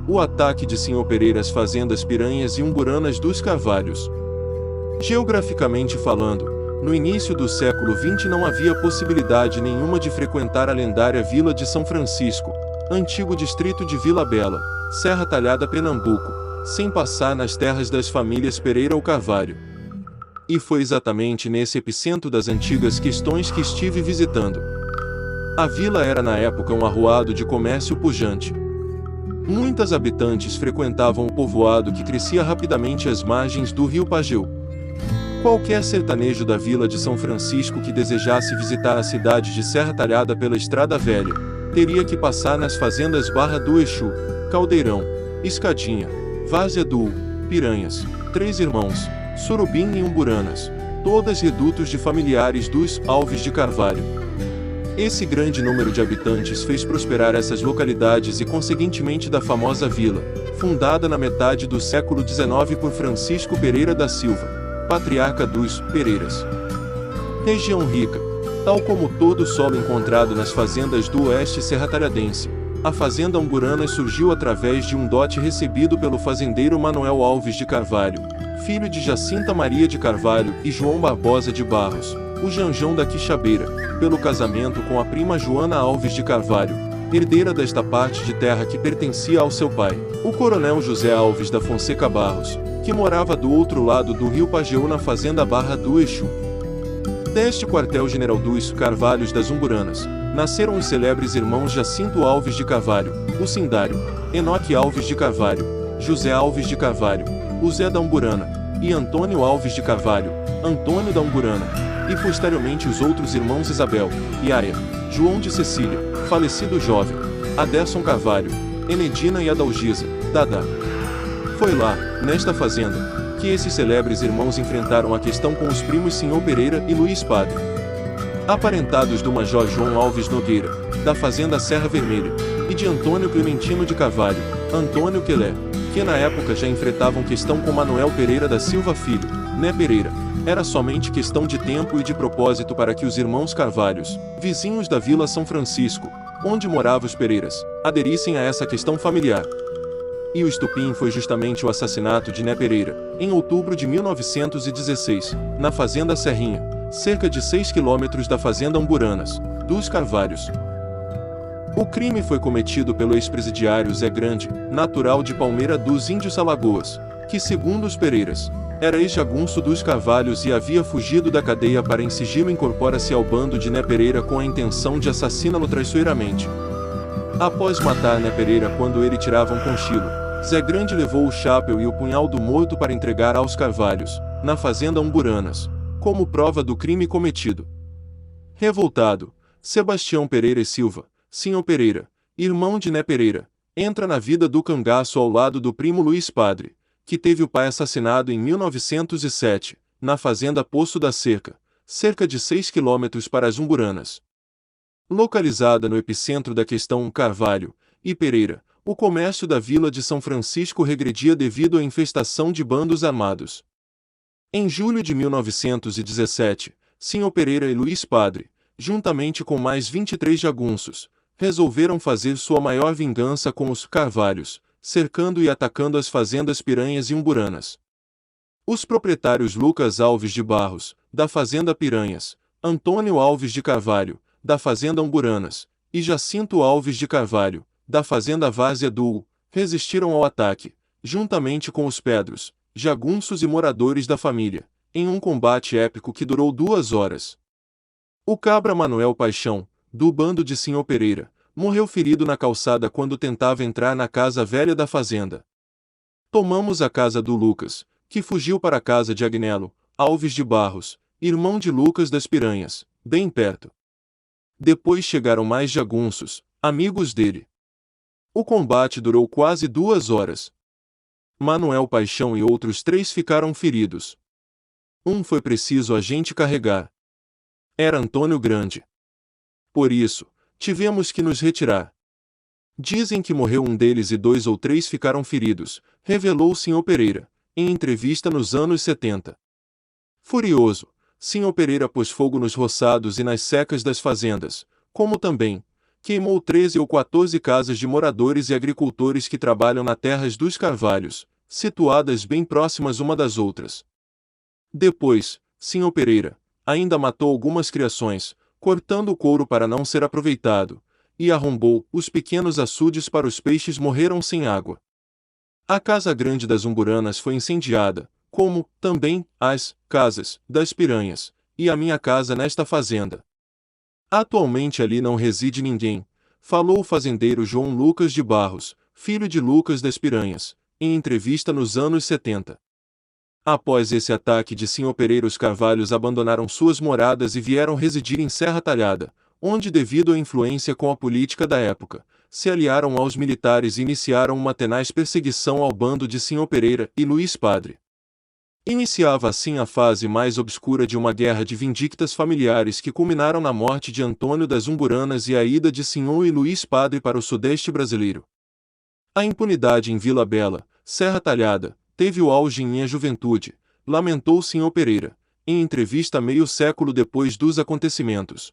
o ataque de Sr. Pereira às fazendas Piranhas e Umburanas dos Carvalhos. Geograficamente falando, no início do século XX não havia possibilidade nenhuma de frequentar a lendária Vila de São Francisco, antigo distrito de Vila Bela, Serra Talhada, Pernambuco, sem passar nas terras das famílias Pereira ou Carvalho. E foi exatamente nesse epicentro das antigas questões que estive visitando. A vila era na época um arruado de comércio pujante. Muitas habitantes frequentavam o povoado que crescia rapidamente às margens do rio Pajeú. Qualquer sertanejo da Vila de São Francisco que desejasse visitar a cidade de Serra Talhada pela Estrada Velha, teria que passar nas fazendas Barra do Exu, Caldeirão, Escadinha, Várzea do Piranhas, Três Irmãos, Surubim e Umburanas, todas redutos de familiares dos Alves de Carvalho. Esse grande número de habitantes fez prosperar essas localidades e conseguintemente da famosa vila, fundada na metade do século XIX por Francisco Pereira da Silva, patriarca dos Pereiras. Região rica, tal como todo o solo encontrado nas fazendas do oeste serratalhadense, a fazenda Umburanas surgiu através de um dote recebido pelo fazendeiro Manuel Alves de Carvalho, filho de Jacinta Maria de Carvalho e João Barbosa de Barros, o Janjão da Quixabeira, pelo casamento com a prima Joana Alves de Carvalho, herdeira desta parte de terra que pertencia ao seu pai, o coronel José Alves da Fonseca Barros, que morava do outro lado do rio Pajeú na fazenda Barra do Exu. Deste quartel-general dos Carvalhos das Umburanas, nasceram os celebres irmãos Jacinto Alves de Carvalho, o Cindário, Enoque Alves de Carvalho, José Alves de Carvalho, o Zé da Umburana, e Antônio Alves de Carvalho, Antônio da Umburana, e posteriormente os outros irmãos Isabel, Iaia, João de Cecília, falecido jovem, Aderson Carvalho, Enedina e Adalgisa, Dadá. Foi lá, nesta fazenda, que esses celebres irmãos enfrentaram a questão com os primos Sr. Pereira e Luiz Padre. Aparentados do Major João Alves Nogueira, da fazenda Serra Vermelha, e de Antônio Clementino de Carvalho, Antônio Quelé, que na época já enfrentavam questão com Manuel Pereira da Silva Filho, Né Pereira. Era somente questão de tempo e de propósito para que os irmãos Carvalhos, vizinhos da Vila São Francisco, onde moravam os Pereiras, aderissem a essa questão familiar. E o estupim foi justamente o assassinato de Né Pereira, em outubro de 1916, na fazenda Serrinha, cerca de 6 quilômetros da fazenda Umburanas, dos Carvalhos. O crime foi cometido pelo ex-presidiário Zé Grande, natural de Palmeira dos Índios Alagoas, que segundo os Pereiras, era ex-jagunço dos Carvalhos e havia fugido da cadeia para em sigilo incorpora-se ao bando de Né Pereira com a intenção de assassiná-lo traiçoeiramente. Após matar Né Pereira quando ele tirava um conchilo, Zé Grande levou o chapéu e o punhal do morto para entregar aos Carvalhos, na fazenda Umburanas, como prova do crime cometido. Revoltado, Sebastião Pereira e Silva, Sr. Pereira, irmão de Né Pereira, entra na vida do cangaço ao lado do primo Luiz Padre, que teve o pai assassinado em 1907, na fazenda Poço da Cerca, cerca de 6 quilômetros para as Umburanas. Localizada no epicentro da questão Carvalho e Pereira, o comércio da Vila de São Francisco regredia devido à infestação de bandos armados. Em julho de 1917, Sr. Pereira e Luiz Padre, juntamente com mais 23 jagunços, resolveram fazer sua maior vingança com os Carvalhos, cercando e atacando as fazendas Piranhas e Umburanas. Os proprietários Lucas Alves de Barros, da fazenda Piranhas, Antônio Alves de Carvalho, da fazenda Umburanas, e Jacinto Alves de Carvalho, da fazenda Várzea do resistiram ao ataque, juntamente com os Pedros, jagunços e moradores da família, em um combate épico que durou 2 horas. O cabra Manuel Paixão, do bando de Sr. Pereira, morreu ferido na calçada quando tentava entrar na casa velha da fazenda. Tomamos a casa do Lucas, que fugiu para a casa de Agnello Alves de Barros, irmão de Lucas das Piranhas, bem perto. Depois chegaram mais jagunços, amigos dele. O combate durou quase 2 horas. Manuel Paixão e outros 3 ficaram feridos. Um foi preciso a gente carregar. Era Antônio Grande. Por isso, tivemos que nos retirar. Dizem que morreu um deles e 2 ou 3 ficaram feridos, revelou o Sr. Pereira, em entrevista nos anos 70. Furioso, Sr. Pereira pôs fogo nos roçados e nas secas das fazendas, como também queimou 13 ou 14 casas de moradores e agricultores que trabalham nas terras dos Carvalhos, situadas bem próximas uma das outras. Depois, Sr. Pereira ainda matou algumas criações, cortando o couro para não ser aproveitado, e arrombou os pequenos açudes para os peixes morreram sem água. A Casa Grande das Umburanas foi incendiada, como, também, as casas das piranhas, e a minha casa nesta fazenda. Atualmente ali não reside ninguém, falou o fazendeiro João Lucas de Barros, filho de Lucas das Piranhas, em entrevista nos anos 70. Após esse ataque de Sr. Pereira, os Carvalhos abandonaram suas moradas e vieram residir em Serra Talhada, onde, devido à influência com a política da época, se aliaram aos militares e iniciaram uma tenaz perseguição ao bando de Sr. Pereira e Luís Padre. Iniciava assim a fase mais obscura de uma guerra de vindictas familiares que culminaram na morte de Antônio das Umburanas e a ida de Sr. e Luís Padre para o sudeste brasileiro. A impunidade em Vila Bela, Serra Talhada, teve o auge em minha juventude, lamentou Sr. Pereira, em entrevista meio século depois dos acontecimentos.